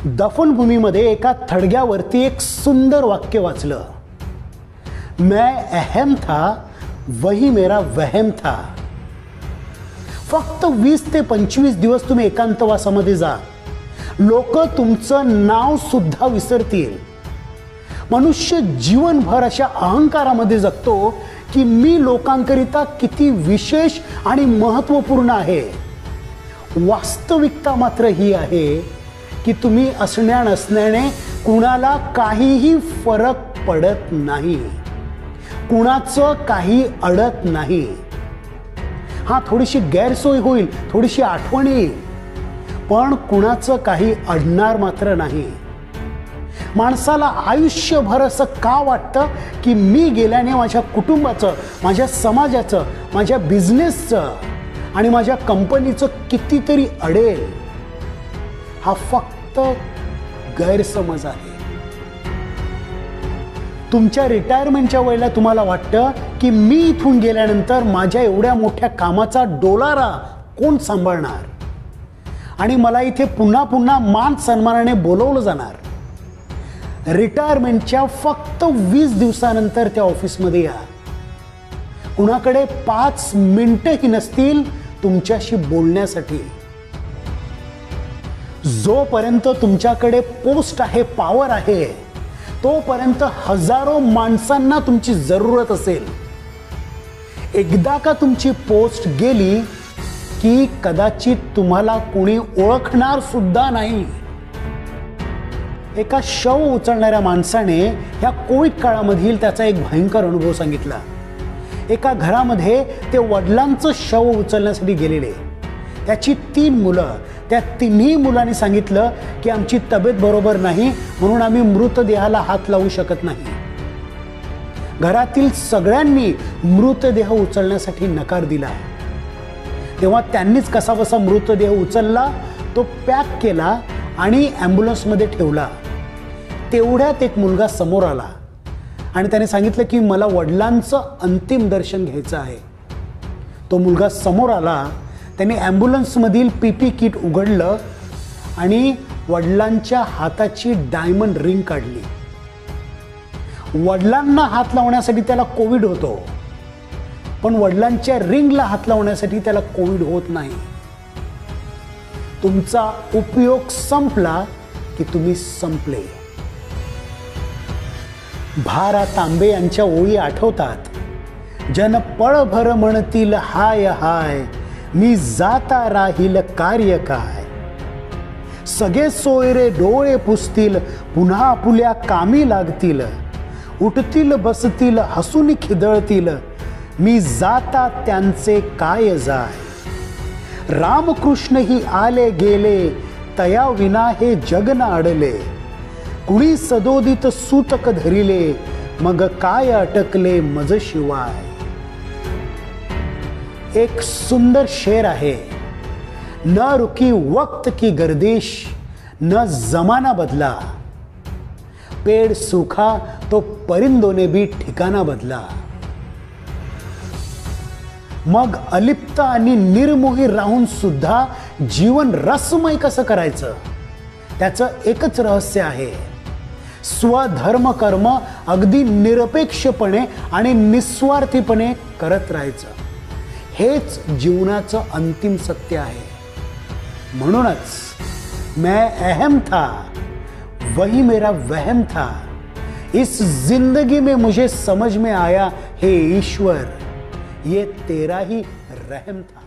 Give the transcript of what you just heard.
दफनभूमीमध्ये एका थडग्यावरती एक सुंदर वाक्य वाचलं, मैं अहम था वही मेरा वहम था. फक्त 20 ते 25 दिवस तुम्ही एकांतवासामध्ये जा, लोक तुमचं नाव सुद्धा विसरतील. मनुष्य जीवनभर अशा अहंकारामध्ये जगतो की मी लोकांकरिता किती विशेष आणि महत्त्वपूर्ण आहे. वास्तविकता मात्र ही आहे की तुम्ही असण्या नसण्याने कुणाला काहीही फरक पडत नाही, कुणाचं काही अडत नाही. हा, थोडीशी गैरसोय होईल, थोडीशी आठवण येईल, पण कुणाचं काही अडणार मात्र नाही. माणसाला आयुष्यभर असं का वाटतं की मी गेल्याने माझ्या कुटुंबाचं, माझ्या समाजाचं, माझ्या बिझनेसचं आणि माझ्या कंपनीचं कितीतरी अडेल. हा फक्त गैरसमज आहे. तुमच्या रिटायरमेंटच्या वेळेला तुम्हाला वाटतं की मी इथून गेल्यानंतर माझ्या एवढ्या मोठ्या कामाचा डोलारा कोण सांभाळणार आणि मला इथे पुन्हा पुन्हा मान सन्मानाने बोलवलं जाणार. रिटायरमेंटच्या फक्त 20 दिवसानंतर त्या ऑफिसमध्ये या. कुणाकडे 5 मिनिटंही नसतील तुमच्याशी बोलण्यासाठी. जोपर्यंत तुमच्याकडे पोस्ट आहे, पॉवर आहे, तोपर्यंत हजारो माणसांना तुमची जरूरत असेल. एकदा का तुमची पोस्ट गेली की कदाचित तुम्हाला कोणी ओळखणार सुद्धा नाही. एका शव उचलणाऱ्या माणसाने ह्या कोविड काळामधील त्याचा एक भयंकर अनुभव सांगितला. एका घरामध्ये ते वडिलांचं शव उचलण्यासाठी गेलेले. त्याची 3 मुलं. त्या 3ही मुलांनी सांगितलं की आमची तब्येत बरोबर नाही, म्हणून आम्ही मृतदेहाला हात लावू शकत नाही. घरातील सगळ्यांनी मृतदेह उचलण्यासाठी नकार दिला. तेव्हा त्यांनीच कसाबसा मृतदेह उचलला, तो पॅक केला आणि ॲम्ब्युलन्समध्ये ठेवला. तेवढ्यात एक मुलगा समोर आला आणि त्याने सांगितलं की मला वडिलांचं अंतिम दर्शन घ्यायचं आहे. तो मुलगा समोर आला. त्याने ॲम्ब्युलन्समधील पीपी किट उघडलं आणि वडिलांच्या हाताची डायमंड रिंग काढली. वडिलांना हात लावण्यासाठी त्याला कोविड होतो, पण वडिलांच्या रिंगला हात लावण्यासाठी त्याला कोविड होत नाही. तुमचा उपयोग संपला की तुम्ही संपले. भा. तांबे यांच्या ओळी आठवतात. जन पळभर म्हणतील हाय हाय, मी जाता राहील कार्य काय. सगळे सोयरे डोळे पुसतील, पुन्हा आपुल्या कामी लागतील. उठतील बसतील हसून खिदळतील, मी जाता त्यांचे काय जाय. रामकृष्ण ही आले गेले, तया विना हे जग न अडले. कुणी सदोदित सूतक धरिले, मग काय अटकले मज शिवाय. एक सुंदर शेर आहे. न रुकी वक्त की गर्दिश, न जमाना बदला. पेड़ सूखा तो परिंदों ने भी ठिकाना बदला. मग अलिप्त आणि निर्मोही राहून सुद्धा जीवन रसमय कसं करायचं, त्याचं एकच रहस्य आहे. स्वधर्म कर्म अगदी निरपेक्षपणे आणि निस्वार्थीपणे करत राहायचं. हेच जीवनाचं अंतिम सत्य आहे. म्हणूनच मैं अहम था वही मेरा वहम था. इस जिंदगी में मुझे समझ में आया हे ईश्वर, ये तेरा ही रहम था.